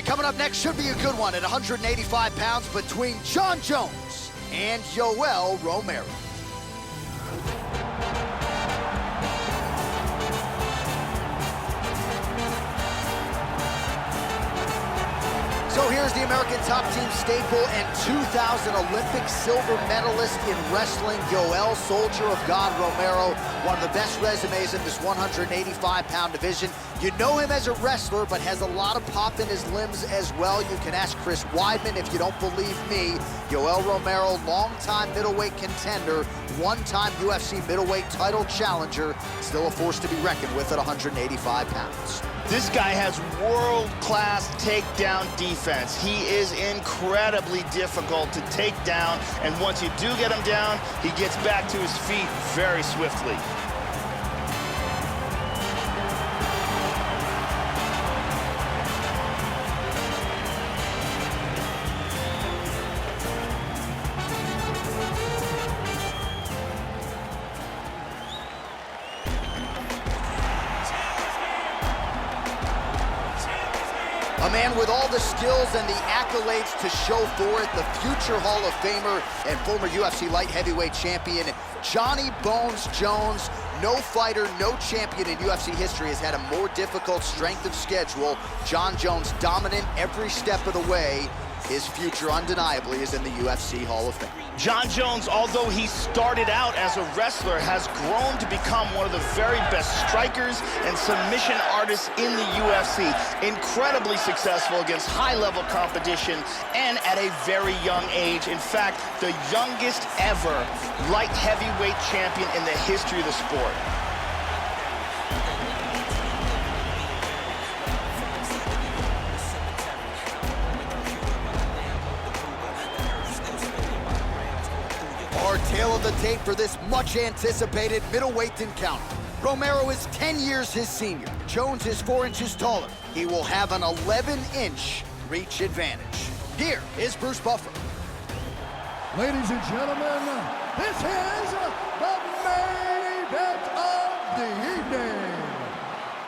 Coming up next should be a good one at 185 pounds between Jon Jones and Yoel Romero. So here's the American top team staple and 2000 Olympic silver medalist in wrestling, Yoel "Soldier of God" Romero. One of the best resumes in this 185-pound division. You know him as a wrestler, but has a lot of pop in his limbs as well. You can ask Chris Weidman if you don't believe me. Yoel Romero, longtime middleweight contender, one-time UFC middleweight title challenger, still a force to be reckoned with at 185 pounds. This guy has world-class takedown defense. He is incredibly difficult to take down, and once you do get him down, he gets back to his feet very swiftly. A man with all the skills and the accolades to show for it, the future Hall of Famer and former UFC light heavyweight champion, Johnny Bones Jones. No fighter, no champion in UFC history has had a more difficult strength of schedule. Jon Jones dominant every step of the way. His future undeniably is in the UFC Hall of Fame. Jon Jones, although he started out as a wrestler, has grown to become one of the very best strikers and submission artists in the UFC. Incredibly successful against high-level competition and at a very young age. In fact, the youngest ever light heavyweight champion in the history of the sport. Our tale of the tape for this much-anticipated middleweight encounter. Romero is 10 years his senior. Jones is 4 inches taller. He will have an 11-inch reach advantage. Here is Bruce Buffer. Ladies and gentlemen, this is the main event of the evening.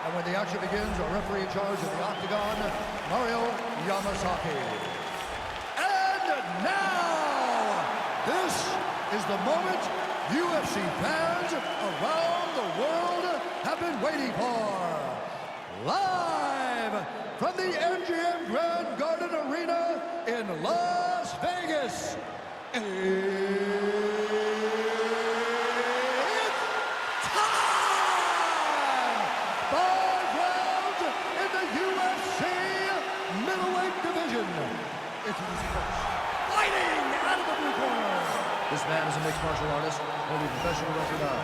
And when the action begins, our referee in charge of the Octagon, Mario Yamasaki. And now, this is the moment UFC fans around the world have been waiting for. Live from the MGM Grand Garden Arena in Las Vegas. It's time! 5 rounds in the UFC middleweight division. It's his first fighting out of the blue corner. This man is a mixed martial artist, holding a professional record of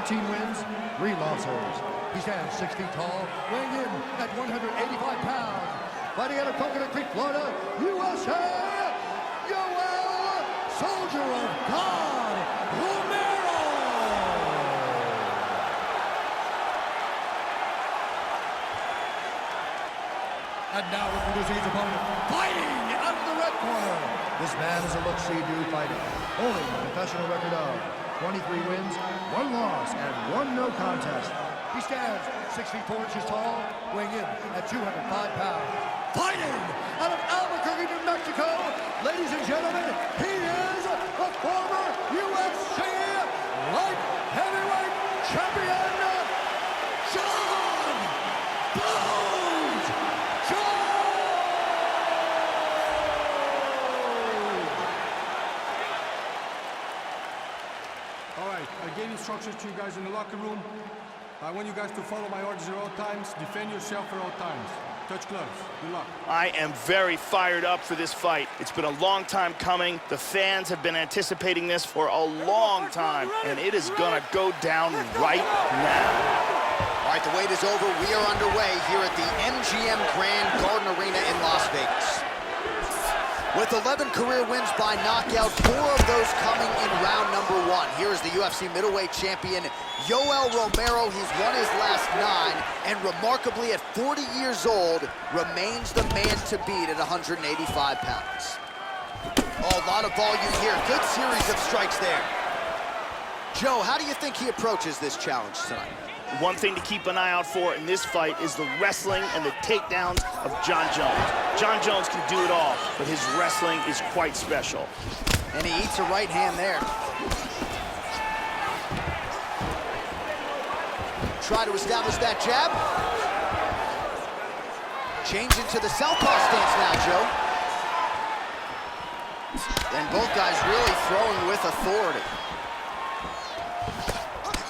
13 wins, 3 losses. He stands 6 feet tall, weighing in at 185 pounds. Fighting out of Coconut Creek, Florida, USA, Yoel, "Soldier of God" Romero. And now introducing his opponent, fighting out of the red corner. This man is a look-see-do fighter, holding a professional record of 23 wins, 1 loss, and 1 no contest. He stands 6 feet 4 inches tall, weighing in at 205 pounds. Fighting out of Albuquerque, New Mexico, ladies and gentlemen, he is the former UFC light heavyweight champion, Jon Jones. All right, I gave instructions to you guys in the locker room. I want you guys to follow my orders at all times, defend yourself at all times. Touch gloves. Good luck. I am very fired up for this fight. It's been a long time coming. The fans have been anticipating this for a long time, and it is gonna go down right now. All right, the wait is over. We are underway here at the MGM Grand Garden Arena in Las Vegas. With 11 career wins by knockout, 4 of those coming in round number 1. Here is the UFC middleweight champion, Yoel Romero. He's won his last 9, and remarkably, at 40 years old, remains the man to beat at 185 pounds. Oh, a lot of volume here. Good series of strikes there. Joe, how do you think he approaches this challenge tonight? One thing to keep an eye out for in this fight is the wrestling and the takedowns of Jon Jones. Jon Jones can do it all, but his wrestling is quite special. And he eats a right hand there. Try to establish that jab. Change into the southpaw stance now, Joe. And both guys really throwing with authority.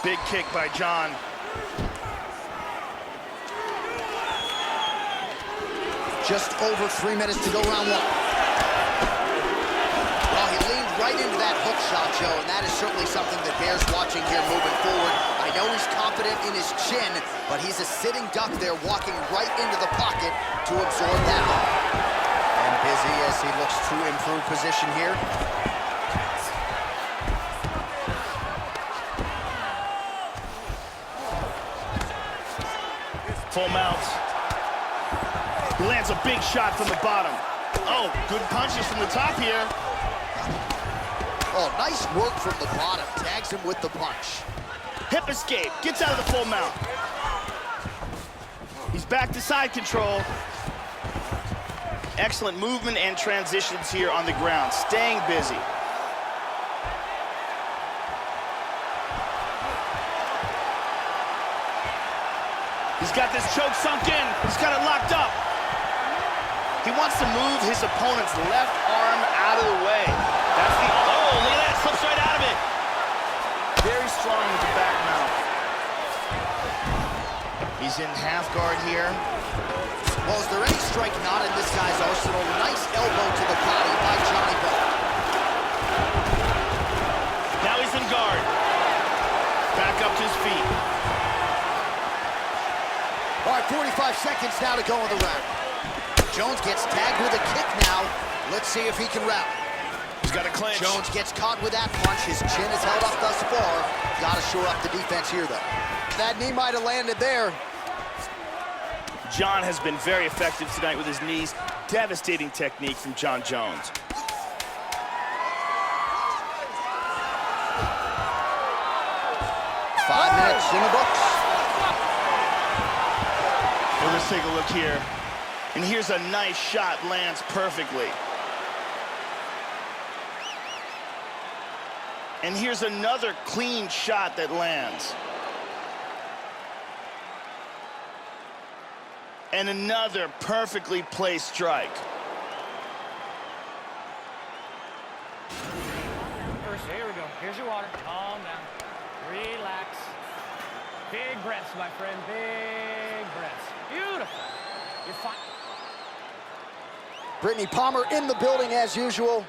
Big kick by Jon. Just over 3 minutes to go round one. Well, he leaned right into that hook shot, Joe, and that is certainly something that bears watching here moving forward. I know he's confident in his chin, but he's a sitting duck there, walking right into the pocket to absorb that hook. And busy as he looks to improve position here. Full mount. He lands a big shot from the bottom. Oh, good punches from the top here. Oh, nice work from the bottom. Tags him with the punch. Hip escape. Gets out of the full mount. He's back to side control. Excellent movement and transitions here on the ground. Staying busy. He's got this choke sunk in. He's got it locked up. He wants to move his opponent's left arm out of the way. That's the... Oh, look at that. Slips right out of it. Very strong with the back mount. He's in half guard here. Well, is there any strike not in this guy's arsenal? Nice elbow to the body by Johnny Boy. Now he's in guard. Back up to his feet. All right, 45 seconds now to go in the round. Jones gets tagged with a kick now. Let's see if he can rally. He's got a clinch. Jones gets caught with that punch. His chin is held up thus far. Got to shore up the defense here, though. That knee might have landed there. Jon has been very effective tonight with his knees. Devastating technique from Jon Jones. Five minutes in the books. Well, let's take a look here. And here's a nice shot, lands perfectly. And here's another clean shot that lands. And another perfectly placed strike. First, here we go. Here's your water. Calm down. Relax. Big breaths, my friend. Big breaths. Beautiful. You're fine. Brittany Palmer in the building as usual.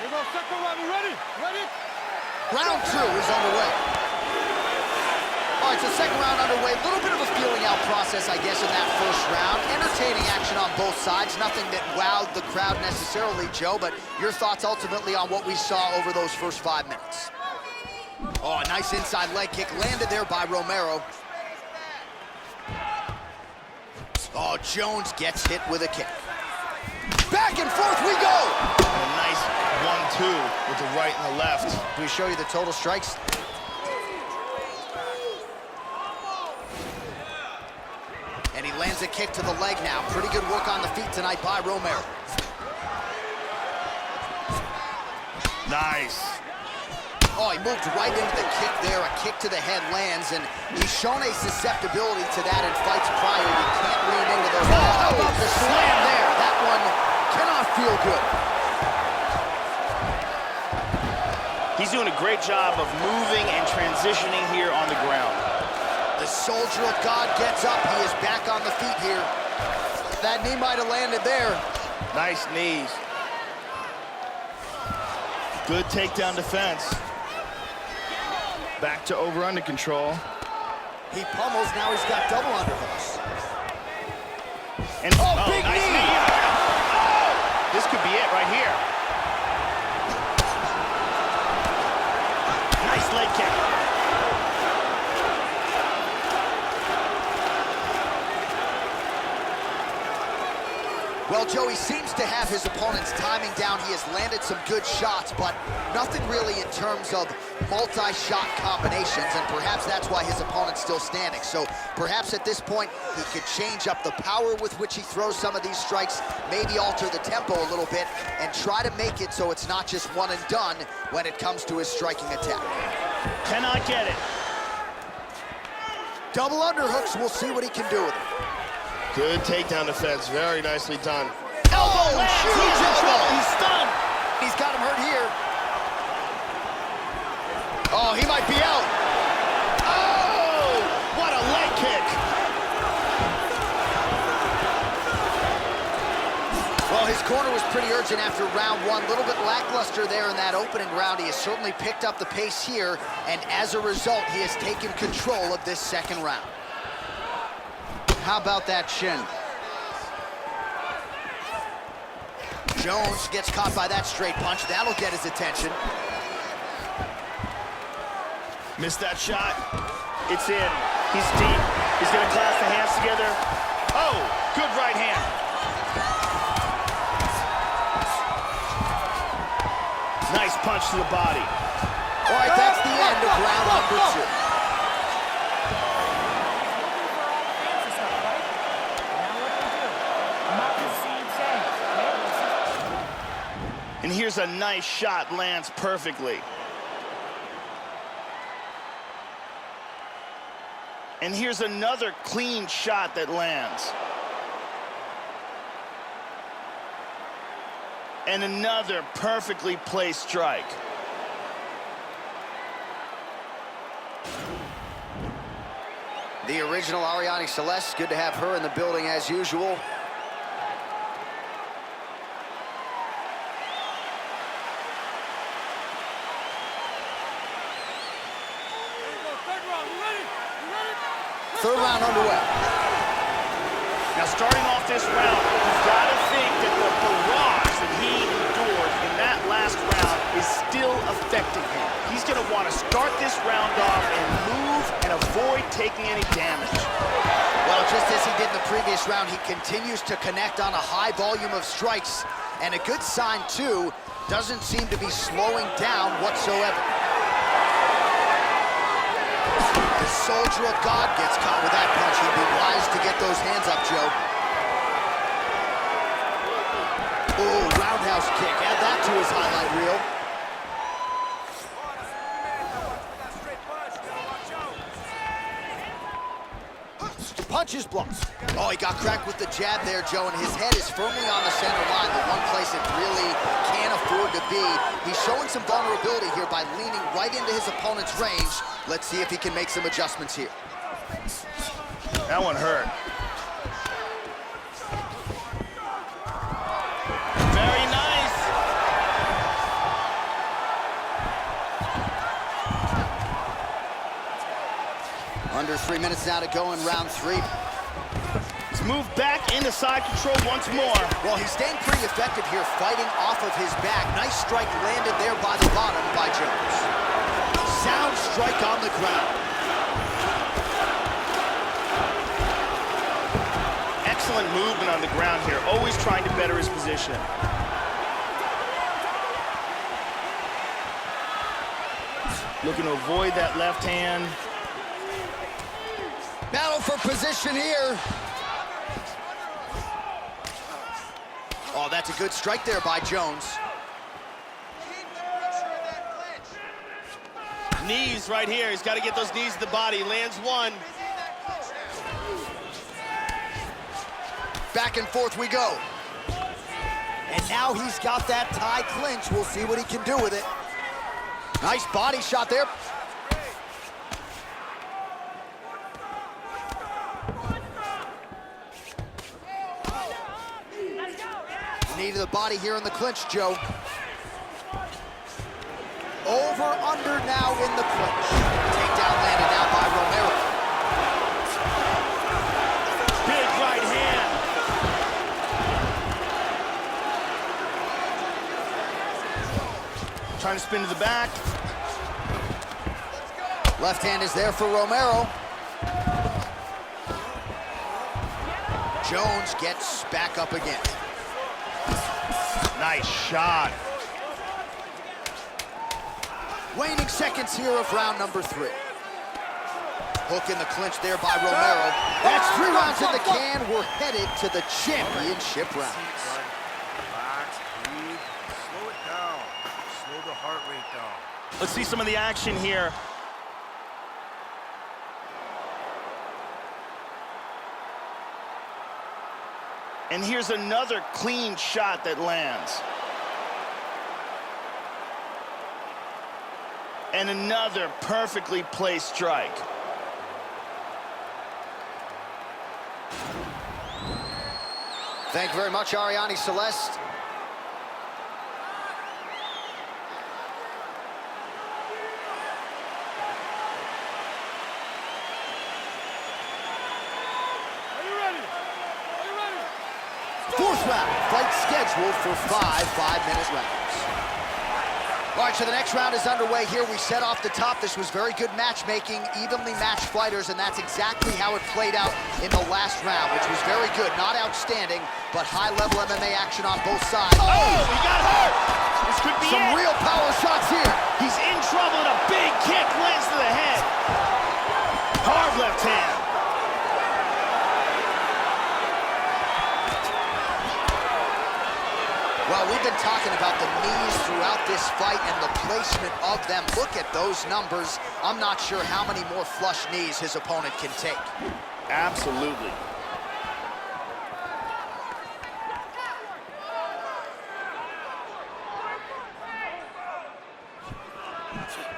Here we go, second round. You ready? Ready? Round two is underway. All right, so second round underway. A little bit of a feeling out process, I guess, in that first round. Entertaining action on both sides. Nothing that wowed the crowd necessarily, Joe, but your thoughts ultimately on what we saw over those first 5 minutes. Oh, a nice inside leg kick landed there by Romero. Oh, Jones gets hit with a kick. Back and forth we go! And a nice 1-2 with the right and the left. Do we show you the total strikes? And he lands a kick to the leg now. Pretty good work on the feet tonight by Romero. Nice. Oh, he moved right into the kick there. A kick to the head lands, and he's shown a susceptibility to that in fights prior. You can't lean into those. Oh, how about the slam there? That one cannot feel good. He's doing a great job of moving and transitioning here on the ground. The soldier of God gets up. He is back on the feet here. That knee might have landed there. Nice knees. Good takedown defense. Back to over-under control. He pummels, now he's got double underhooks. And big nice knee! Oh! This could be it right here. Nice leg kick. Well, Joe, he seems to have his opponent's timing down. He has landed some good shots, but nothing really in terms of multi-shot combinations, and perhaps that's why his opponent's still standing. So perhaps at this point, he could change up the power with which he throws some of these strikes, maybe alter the tempo a little bit, and try to make it so it's not just one and done when it comes to his striking attack. Cannot get it. Double underhooks, we'll see what he can do with it. Good takedown defense, very nicely done. Elbow, huge elbow. He's stunned. He's got him hurt here. Oh, he might be out. Oh, what a leg kick. Well, his corner was pretty urgent after round one. A little bit lackluster there in that opening round. He has certainly picked up the pace here, and as a result, he has taken control of this second round. How about that shin? Jones gets caught by that straight punch. That'll get his attention. Missed that shot. It's in. He's deep. He's gonna clasp the hands together. Oh, good right hand. Nice punch to the body. All right, that's the end of round number two. And here's a nice shot, lands perfectly. And here's another clean shot that lands. And another perfectly placed strike. The original Ariane Celeste, good to have her in the building as usual. Third round underway. Now, starting off this round, you've got to think that the barrage that he endured in that last round is still affecting him. He's going to want to start this round off and move and avoid taking any damage. Well, just as he did in the previous round, he continues to connect on a high volume of strikes. And a good sign, too, doesn't seem to be slowing down whatsoever. The soldier of God gets caught with that punch. He'd be wise to get those hands up, Joe. Oh, roundhouse kick. Add that to his highlight reel. Punch is blocked. Oh, he got cracked with the jab there, Joe, and his head is firmly on the center line, the one place it really can't afford to be. He's showing some vulnerability here by leaning right into his opponent's range. Let's see if he can make some adjustments here. That one hurt. Very nice. Under 3 minutes now to go in round three. Let's move back into side control once more. Well, he's staying pretty effective here, fighting off of his back. Nice strike landed there by the bottom by Jones. Sound strike on the ground. Excellent movement on the ground here, always trying to better his position. Looking to avoid that left hand. Battle for position here. Oh, that's a good strike there by Jones. Knees right here. He's got to get those knees to the body. Lands one. Back and forth we go. And now he's got that tie clinch. We'll see what he can do with it. Nice body shot there. Knee to the body here in the clinch, Joe. Over, under now in the clinch. Takedown landed now by Romero. Big right hand. Trying to spin to the back. Left hand is there for Romero. Jones gets back up again. Nice shot. Waning seconds here of round number 3. Hook in the clinch there by Romero. That's 3 rounds in the can. We're headed to the championship rounds. Relax, breathe, slow it down. Slow the heart rate down. Let's see some of the action here. And here's another clean shot that lands. And another perfectly placed strike. Thank you very much, Ariane Celeste. Fourth round, fight scheduled for 5 5-minute rounds. All right, so the next round is underway here. We set off the top. This was very good matchmaking, evenly matched fighters, and that's exactly how it played out in the last round, which was very good. Not outstanding, but high-level MMA action on both sides. Oh, he got hurt! This could be Some real power shots here. He's in trouble, and a big kick lands to the head. Hard left hand. Well, we've been talking about the knees throughout this fight and the placement of them. Look at those numbers. I'm not sure how many more flush knees his opponent can take. Absolutely.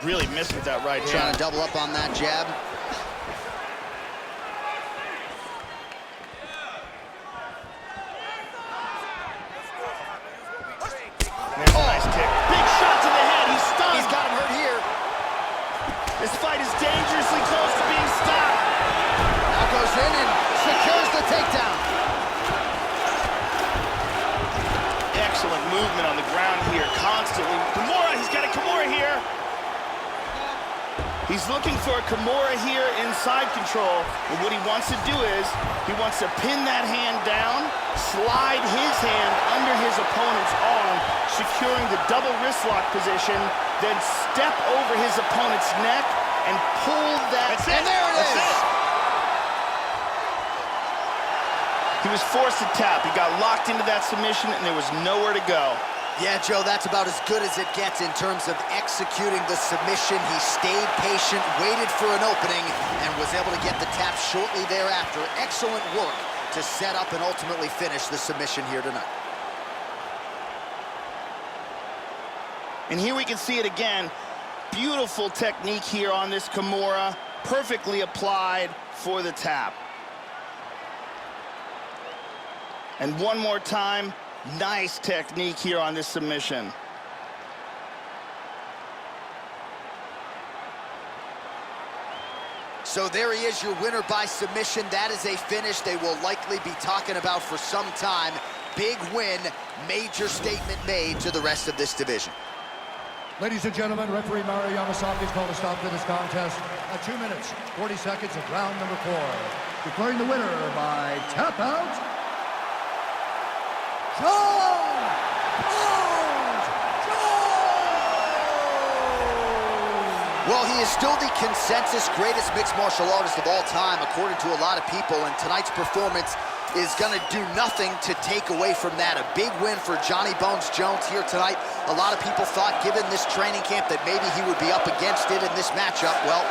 Really missed with that right hand. Trying to double up on that jab. There's a nice kick. Big shot to the head. He's stunned. He's got him hurt here. This fight is dangerously close to being stopped. Now goes in and secures the takedown. Excellent movement on the ground here, constantly. Kimura, he's got a Kimura here. He's looking for a Kimura here inside control. And what he wants to do is, he wants to pin that hand down, slide his hand under his opponent's arm, securing the double wrist lock position, then step over his opponent's neck and pull that. And there it is. He was forced to tap. He got locked into that submission, and there was nowhere to go. Yeah, Joe, that's about as good as it gets in terms of executing the submission. He stayed patient, waited for an opening, and was able to get the tap shortly thereafter. Excellent work to set up and ultimately finish the submission here tonight. And here we can see it again. Beautiful technique here on this Kimura. Perfectly applied for the tap. And one more time, nice technique here on this submission. So there he is, your winner by submission. That is a finish they will likely be talking about for some time. Big win, major statement made to the rest of this division. Ladies and gentlemen, referee Mario Yamasaki's called a stop to this contest at 2 minutes, 40 seconds of round number 4. Declaring the winner by tap out, Jon Jones! Well, he is still the consensus greatest mixed martial artist of all time, according to a lot of people, and tonight's performance is going to do nothing to take away from that. A big win for Johnny Bones Jones here tonight. A lot of people thought, given this training camp, that maybe he would be up against it in this matchup. Well,